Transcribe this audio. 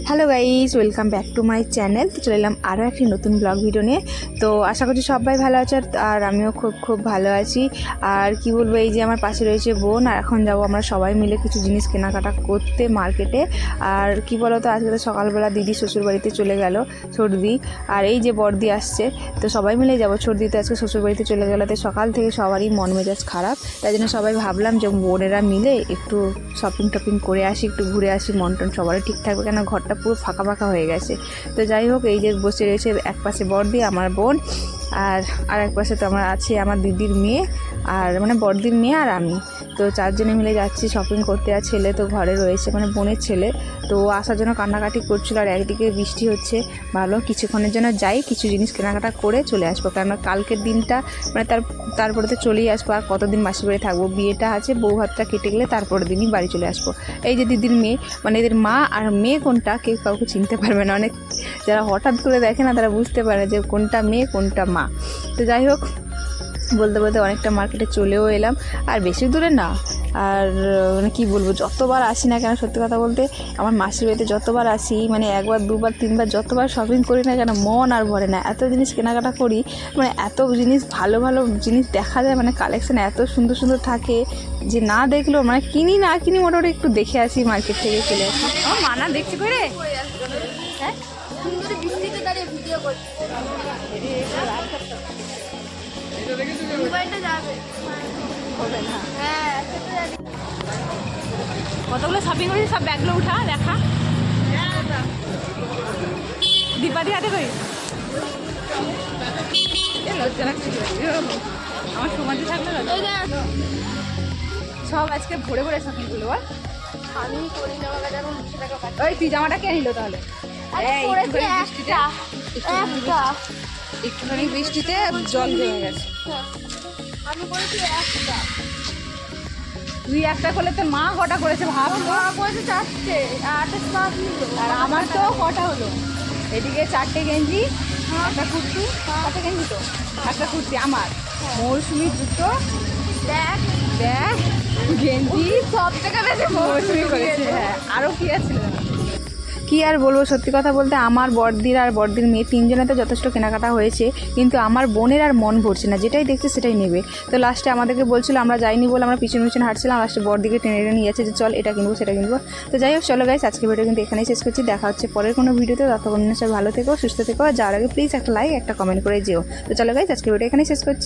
Hello guys, welcome back to my channel. তো চলে এলাম আরও একটি নতুন ব্লগ ভিডিও নিয়ে। তো আশা করছি সবাই ভালো আছে আর আমিও খুব ভালো আছি। আর কি বলবো, এই যে আমার পাশে রয়েছে বোন, আর এখন যাবো আমরা সবাই মিলে কিছু জিনিস কেনাকাটা করতে মার্কেটে। আর কি বলো তো, আজকে তো সকালবেলা দিদি শ্বশুরবাড়িতে চলে গেল, সর্দি, আর এই যে বর্দি আসছে, তো সবাই মিলে যাবো। সর্দি তো আজকে শ্বশুরবাড়িতে চলে গেলো, তাই সকাল থেকে সবারই মন মেজাজ খারাপ। তাই জন্য সবাই ভাবলাম যে বোনেরা মিলে একটু শপিং করে আসি, একটু ঘুরে আসি, মন টন সবারই ঠিক থাকবে, কেন ঘরটা পুরো ফাঁকা হয়ে গেছে। তো যাই হোক, এই যে বসে রয়েছে এক পাশে বড়দি আমার বোন, আর এক পাশে তো আছে আমার দিদির মেয়ে, আর মানে বড়দির মেয়ে আর আমি। তো চারজনে মিলে যাচ্ছি শপিং করতে। আর ছেলে তো ঘরে রয়েছে, মানে বোনের ছেলে, তো আসার জন্য কান্নাকাটি করছিল। আর একদিকে বৃষ্টি হচ্ছে, ভালো কিছুক্ষণের জন্য যাই, কিছু জিনিস কেনাকাটা করে চলে আসবো, কারণ কালকের দিনটা মানে তারপরে তো চলেই আসবো। আর কতদিন মাসির বাড়ি থাকবো, বিয়েটা আছে, বউ ভাতটা কেটে গেলে তারপরের দিনই বাড়ি চলে আসবো। এই যে দিদির মেয়ে, মানে এদের মা আর মেয়ে কোনটা কেউ কাউকে চিনতে পারবে না। অনেক যারা হঠাৎ করে দেখে না, তারা বুঝতে পারে যে কোনটা মেয়ে কোনটা মা। তো যাই হোক, বলতে বলতে অনেকটা মার্কেটে চলেও এলাম, আর বেশি দূরে না। আর মানে কী বলবো, যতবার আসি না কেন, সত্যি কথা বলতে আমার মাসির বাড়িতে যতবার আসি, মানে একবার দুবার তিনবার যতবার শপিং করি না কেন, মন আর ভরে না। এত জিনিস কেনাকাটা করি, মানে এত জিনিস ভালো জিনিস দেখা যায়, মানে কালেকশান এত সুন্দর থাকে যে না দেখলেও, মানে কিনি না কিনি, মোটামুটি একটু দেখে আসি, মার্কেট থেকে চলে আসি। আমার মানা দেখছি করে, হ্যাঁ কতগুলো শপিং করেছি, সব ব্যাগগুলো উঠা দেখা। দীপাদি হাতে করি আমার সমাজে থাকলে সব আজকে ভরে শপিং করলো। বল, আমি করে নেওয়া গেছে এখন 200 টাকা পাচ্ছি। ওই তুই জামাটা কে নিল তাহলে? একটুখানি বৃষ্টিতে জল জমে গেছে। আমি করেছি একটা। তুই একটা করলে তোর মা কটা করেছে ভাব। মা করেছে 4টে, 28 মাস নিল। আর আমার তো কটা হলো, এদিকে 4টে গেঞ্জি, একটা কুর্তি, 4টে গেঞ্জি তো, একটা কুর্তি আমার, মৌসুমি জুতো, দেখ গেঞ্জি, সব থেকে বেশি মৌসুমি করেছে। হ্যাঁ, আরও কী আছে কি আর বলবো, সত্যি কথা বলতে আমার বড়দির আর বড়দির মেয়ে তিনজনে তো যথেষ্ট কেনাকাটা হয়েছে, কিন্তু আমার বোনের আর মন ভরছে না, যেটাই দেখছে সেটাই নেবে। তো লাস্টে আমাদেরকে বলছিল, আমরা যাইনি বলে আমরা পিছনে হাঁটছিলাম, লাস্টে বড়দিকে টেনে নিয়ে যাচ্ছে যে চল এটা কিনবো সেটা কিনবো। তো যাই হোক, চলো গাইস, আজকে ভিডিও কিন্তু এখানেই শেষ করছি। দেখা হচ্ছে পরের কোনো ভিডিওতে, ততক্ষণ সব ভালো থেকো, সুস্থ থেকো। আর যাওয়ার আগে প্লিজ একটা লাইক একটা কমেন্ট করে যেও। তো চলো গাইস, আজকে ভিডিও এখানেই শেষ করছি।